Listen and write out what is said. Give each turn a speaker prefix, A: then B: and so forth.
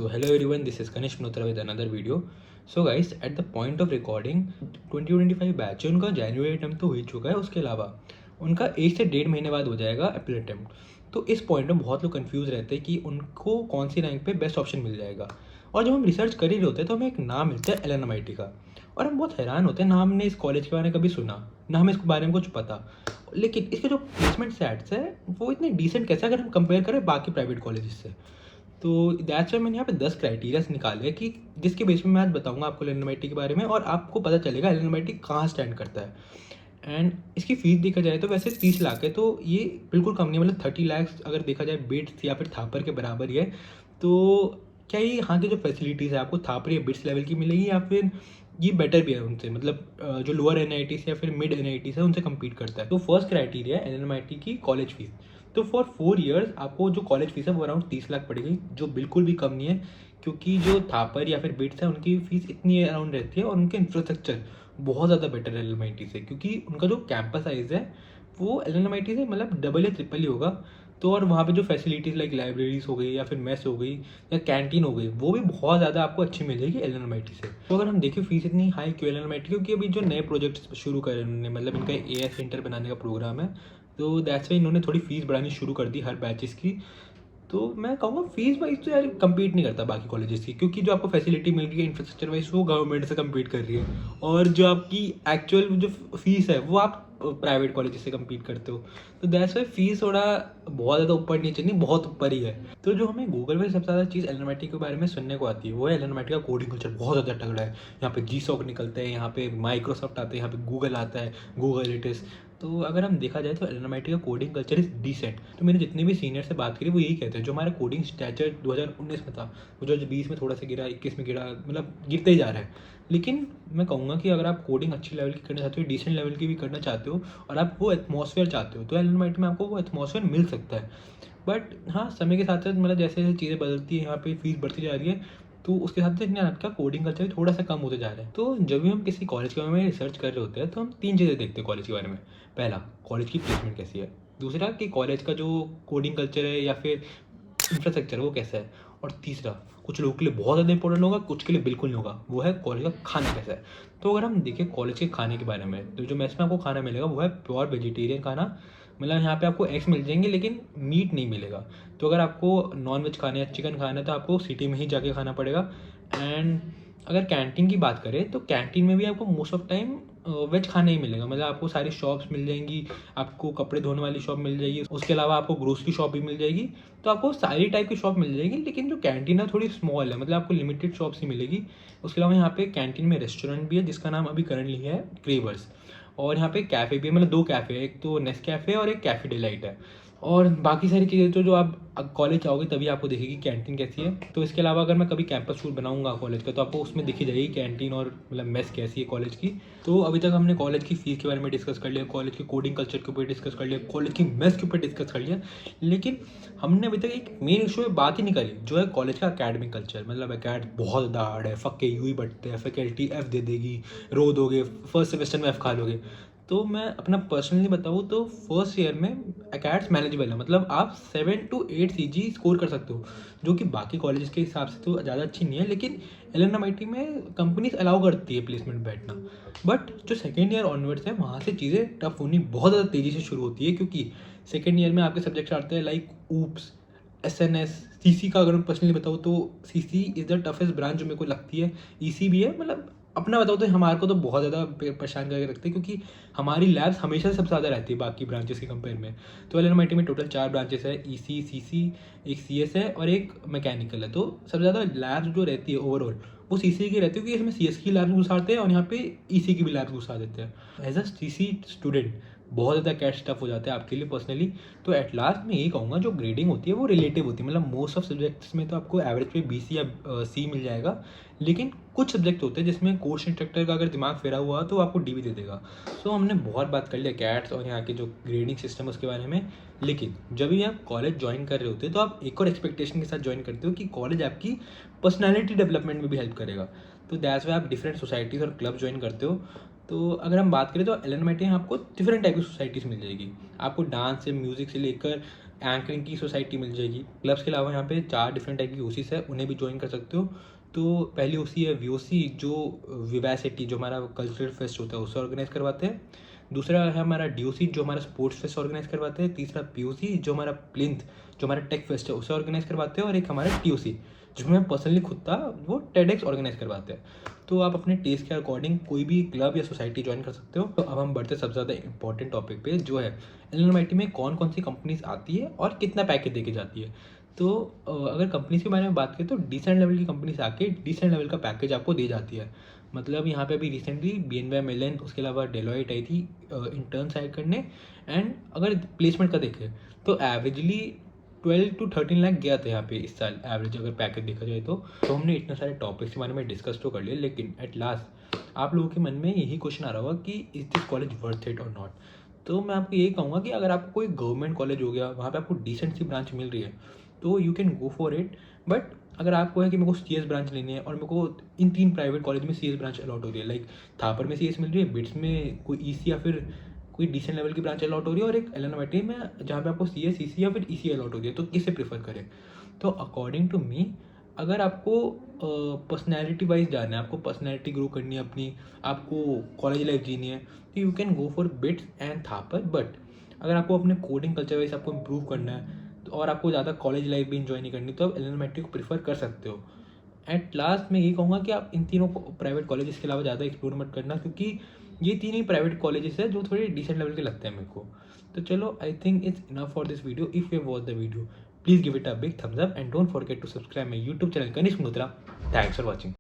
A: So hello everyone, this is Kanish Minotra with another video. So guys, at the point of recording 2025 batch है उनका जनवरी attempt तो हो ही चुका है, उसके अलावा उनका 1 से 1.5 महीने बाद हो जाएगा अप्रैल अटैम्प्ट। तो इस पॉइंट में बहुत लोग कंफ्यूज रहते हैं कि उनको कौन सी रैंक पे बेस्ट ऑप्शन मिल जाएगा। और जब हम रिसर्च कर ही रहे होते हैं तो हमें एक नाम मिलता है LNMIT का, और हम बहुत हैरान होते हैं ना, हमने इस कॉलेज के बारे में कभी सुना ना हमें इसके बारे में कुछ पता। लेकिन इसके जो प्लेसमेंट सेट्स है वो इतने डिसेंट कैसे अगर हम कंपेयर करें बाकी प्राइवेट कॉलेजेस से। तो दैट्स वाई मैंने यहाँ पे 10 क्राइटेरियाज निकाले कि जिसके बेस में मैं आज बताऊंगा आपको LNMIT के बारे में, और आपको पता चलेगा LNMIT कहाँ स्टैंड करता है। एंड इसकी फ़ीस देखा जाए तो वैसे 30 लाख है, तो ये बिल्कुल कम नहीं, मतलब 30 लाख अगर देखा जाए बिट्स या फिर थापर के बराबर ही है। तो क्या ये यहाँ की जो फैसिलिटीज़ है आपको थापर या बिट्स लेवल की मिलेगी, या फिर ये बेटर भी है उनसे, मतलब जो लोअर NITs या फिर मिड NITs है उनसे कम्पीट करता है। तो फर्स्ट क्राइटेरिया है LNMIT की कॉलेज फीस। तो फॉर 4 ईयर्स आपको जो कॉलेज फीस है वो अराउंड 30 लाख पड़ेगी, जो बिल्कुल भी कम नहीं है, क्योंकि जो थापर या फिर बिट्स है उनकी फ़ीस इतनी अराउंड रहती है और उनके इंफ्रास्ट्रक्चर बहुत ज़्यादा बेटर है LNMIT से, क्योंकि उनका जो कैंपस साइज़ है वो LNMIT से मतलब डबल या ट्रिपल ही होगा। तो और वहाँ पे जो फैसिलिटीज़ लाइक लाइब्रेरीज हो गई या फिर मेस हो गई या कैंटीन हो गई, वो भी बहुत ज़्यादा आपको अच्छी मिलेगी LNMIT से। तो अगर हम देखें फीस इतनी हाई क्यों LNMIT, क्योंकि अभी जो नए प्रोजेक्ट्स शुरू करे उन्होंने, मतलब इनका AI सेंटर बनाने का प्रोग्राम है, तो दैट्स वाई इन्होंने थोड़ी फीस बढ़ानी शुरू कर दी हर बैचेस की। तो मैं कहूँगा फीस वाइज तो यार कम्पीट नहीं करता बाकी कॉलेजेस की, क्योंकि जो आपको फैसिलिटी मिल रही है इंफ्रास्ट्रक्चर वाइज वो गवर्नमेंट से कम्पीट कर रही है, और जो आपकी एक्चुअल जो फीस है वो आप प्राइवेट कॉलेज से कम्पीट करते हो। तो दैट्स वाई फीस थोड़ा बहुत ज़्यादा ऊपर नीचे नहीं, बहुत ऊपर ही है। तो जो हमें गूगल पे सबसे ज़्यादा चीज़ LNMIT के बारे में सुनने को आती है वो है LNMIT का कोडिंग कल्चर बहुत ज़्यादा तगड़ा है। यहाँ पे GSOC निकलता है, यहाँ पे माइक्रोसॉफ्ट आता है, यहाँ पे गूगल आता है, गूगल इट इज़। तो अगर हम देखा जाए तो LNMIT का कोडिंग कल्चर इज़ डिसेंट। तो मैंने जितने भी सीनियर से बात करी वो यही कहते हैं, जो हमारा कोडिंग स्टैचर 2019 में था वो 2020 में थोड़ा सा गिरा, 21 में गिरा, मतलब गिरते ही जा रहा है। लेकिन मैं कहूँगा कि अगर आप कोडिंग अच्छी लेवल की करना चाहते हो, डिसेंट लेवल की भी करना चाहते हो, और आप वो एटमॉस्फेयर चाहते हो, तो LNMIT में आपको वो एटमॉस्फेयर मिल सकता है। बट हाँ, समय के साथ साथ मतलब जैसे जैसे चीज़ें बदलती है, यहाँ पे फीस बढ़ती जा रही है, तो उसके साथ साथ इंडियन का कोडिंग कल्चर भी थोड़ा सा कम होते जा रहा है। तो जब भी हम किसी कॉलेज के बारे में रिसर्च कर रहे होते हैं तो हम 3 चीज़ें देखते हैं कॉलेज के बारे में। पहला, कॉलेज की प्लेसमेंट कैसी है। दूसरा, कि कॉलेज का जो कोडिंग कल्चर है या फिर इंफ्रास्ट्रक्चर वो कैसा है। और तीसरा, कुछ लोगों के लिए बहुत ज़्यादा इंपॉर्टेंट होगा, कुछ के लिए बिल्कुल नहीं होगा, वो है कॉलेज का खाना कैसा है। तो अगर हम देखें कॉलेज के खाने के बारे में, तो जो मेस में आपको खाना मिलेगा वो है प्योर वेजिटेरियन खाना, मतलब यहाँ पे आपको एग्स मिल जाएंगे लेकिन मीट नहीं मिलेगा। तो अगर आपको नॉन वेज खाना है, चिकन खाना है, तो आपको सिटी में ही जाके खाना पड़ेगा। एंड अगर कैंटीन की बात करें तो कैंटीन में भी आपको मोस्ट ऑफ टाइम वेज खाना ही मिलेगा, मतलब आपको सारी शॉप्स मिल जाएंगी, आपको कपड़े धोने वाली शॉप मिल जाएगी, उसके अलावा आपको ग्रोसरी शॉप भी मिल जाएगी। तो आपको सारी टाइप की शॉप मिल जाएगी, लेकिन जो कैंटीन है थोड़ी स्मॉल है, मतलब आपको लिमिटेड शॉप्स ही मिलेगी। उसके अलावा यहाँ पे कैंटीन में रेस्टोरेंट भी है जिसका नाम अभी करंटली है क्रेवर्स, और यहाँ पे कैफ़े भी है, मतलब 2 कैफ़े है, एक तो नेस कैफ़े और एक कैफ़े डिलाइट है। और बाकी सारी चीज़ें तो जो आप कॉलेज आओगे तभी आपको दिखेगी कैंटीन कैसी है। तो इसके अलावा अगर मैं कभी कैंपस टूर बनाऊंगा कॉलेज का तो आपको उसमें दिखी जाएगी कैंटीन और मतलब मेस कैसी है कॉलेज की। तो अभी तक हमने कॉलेज की फ़ीस के बारे में डिस्कस कर लिया, कॉलेज के कोडिंग कल्चर के ऊपर डिस्कस कर लिया, कॉलेज की मेस के ऊपर डिस्कस कर लिया, लेकिन हमने अभी तक एक मेन इशू में बात ही नहीं करी, जो है कॉलेज का अकेडमिक कल्चर। मतलब अकेड बहुत ज़्यादा हार्ड है, फक्के यूँ ही बढ़ते हैं, फैकल्टी F दे देगी, रो दोगे, फर्स्ट सेमेस्टर में F खा लोगे। तो मैं अपना पर्सनली बताऊँ तो फर्स्ट ईयर में अकेड्स मैनेजेबल है, मतलब आप 7 to 8 CG स्कोर कर सकते हो, जो कि बाकी कॉलेजेस के हिसाब से तो ज़्यादा अच्छी नहीं है, लेकिन LNMIT में कंपनीज अलाउ करती है प्लेसमेंट बैठना। बट जो सेकेंड ईयर ऑनवर्ड्स है वहाँ से चीज़ें टफ होनी बहुत ज़्यादा तेज़ी से शुरू होती है, क्योंकि सेकेंड ईयर में आपके सब्जेक्ट्स आते हैं लाइक ऊप्स, SNS, CC का अगर मैं पर्सनली बताऊँ तो CC is the toughest branch जो मेरे को लगती है। EC भी है, मतलब अपना बताओ तो हमारे को तो बहुत ज़्यादा परेशान करके रखते हैं, क्योंकि हमारी लैब्स हमेशा सबसे ज़्यादा रहती है बाकी ब्रांचेस के कंपेयर में। तो LNMIT में टोटल 4 ब्रांचेस है, EC, CC, एक CS है और एक मैकेनिकल है। तो सबसे ज़्यादा लैब्स जो रहती है ओवरऑल वो CC की रहती है, क्योंकि इसमें CS की लैब्स घुसाते हैं और यहाँ पे EC की भी लैब्स घुसा देते हैं। एज अ CC स्टूडेंट बहुत ज़्यादा कैश टफ हो जाता है आपके लिए पर्सनली। तो एट लास्ट मैं यही कहूँगा, जो ग्रेडिंग होती है वो रिलेटिव होती है, मतलब मोस्ट ऑफ सब्जेक्ट्स में तो आपको एवरेज पे BC या C मिल जाएगा, लेकिन कुछ सब्जेक्ट होते हैं जिसमें कोर्स इंस्ट्रक्टर का अगर दिमाग फेरा हुआ तो आपको D भी दे देगा। सो हमने बहुत बात कर लिया कैट्स और यहाँ के जो ग्रेडिंग सिस्टम है उसके बारे में, लेकिन जब भी आप कॉलेज ज्वाइन कर रहे होते हैं तो आप एक और एक्सपेक्टेशन के साथ ज्वाइन करते हो कि कॉलेज आपकी पर्सनैलिटी डेवलपमेंट में भी हेल्प करेगा। तो दैट्स वाई आप डिफरेंट सोसाइटीज़ और क्लब ज्वाइन करते हो। तो अगर हम बात करें तो LNMIT में आपको डिफरेंट टाइप की सोसाइटीज़ मिल जाएगी, आपको डांस से म्यूज़िक से लेकर एंकरिंग की सोसाइटी मिल जाएगी। क्लब्स के अलावा यहाँ पे 4 डिफरेंट टाइप की ओसीज है, उन्हें भी ज्वाइन कर सकते हो। तो पहली ओसी है वीओसी, जो विवासिटी, जो हमारा कल्चरल फेस्ट होता है उसे ऑर्गेनाइज करवाते हैं। दूसरा है हमारा डीओसी, जो हमारा स्पोर्ट्स फेस्ट ऑर्गेनाइज करवाते हैं। तीसरा पीओसी, जो हमारा प्लिंथ, जो हमारा टेक फेस्ट है उसे ऑर्गेनाइज करवाते हैं। और एक हमारा टीओसी, जिसमें मैं पर्सनली खुद था, वो टेडेक्स ऑर्गेनाइज करवाते हैं। तो आप अपने टेस्ट के अकॉर्डिंग कोई भी क्लब या सोसाइटी ज्वाइन कर सकते हो। तो अब हम बढ़ते सबसे ज़्यादा इंपॉर्टेंट टॉपिक पे, जो है एलएनएमआईटी में कौन कौन सी कंपनीज आती है और कितना पैकेज देके जाती है। तो अगर कंपनीज के बारे में बात करें तो डिसेंट लेवल की कंपनीज आके डिसेंट लेवल का पैकेज आपको दे जाती है। मतलब यहाँ पे अभी रिसेंटली BNY मेलन, उसके अलावा डेलॉयट आई थी इंटर्न्स हायर करने। एंड अगर प्लेसमेंट का देखें तो एवरेजली 12 to 13 लाख गया था यहाँ पे इस साल एवरेज, अगर पैकेज देखा जाए तो। हमने इतने सारे टॉपिक्स के बारे में डिस्कस तो कर लिए, लेकिन एट लास्ट आप लोगों के मन में यही क्वेश्चन आ रहा होगा कि is this college worth it और नॉट। तो मैं आपको यही कहूँगा कि अगर आपको कोई गवर्नमेंट कॉलेज हो गया, वहाँ पे आपको डिसेंट सी ब्रांच मिल रही है, तो you can go for it. But अगर आपको है कि मेरे को CS ब्रांच लेनी है और मेरे को इन 3 प्राइवेट कॉलेज में CS ब्रांच अलॉट हो रही है, लाइक थापर में CS मिल रही है, बिट्स में कोई EC या फिर कोई डिसेंट लेवल की ब्रांच अलॉट हो रही है, और एक एलएनएमआईटी में जहाँ पे आपको CS, EC या फिर EC अलॉट हो रही है, तो किसे प्रेफर करें। तो अकॉर्डिंग टू मी, अगर आपको पर्सनैलिटी वाइज जाना है, आपको पर्सनैलिटी ग्रो करनी है अपनी, आपको कॉलेज लाइफ जीनी है, तो you can go for bits and Thapar. But अगर आपको अपने कोडिंग कल्चर वाइज आपको इम्प्रूव करना है और आपको ज़्यादा कॉलेज लाइफ भी इंजॉय नहीं करनी, तो आप एलएनएमआईटी को प्रीफर कर सकते हो। एट लास्ट मैं यही कहूँगा कि आप इन तीनों प्राइवेट कॉलेजेस के अलावा ज़्यादा एक्सप्लोर मत करना, क्योंकि ये 3 ही प्राइवेट कॉलेजेस है जो थोड़े डिसेंट लेवल के लगते हैं मेरे को। तो चलो, I think it's enough for this video. If you watch the video, please give it a big thumbs up and don't forget to subscribe my YouTube channel Kanishk Malhotra. Thanks for watching.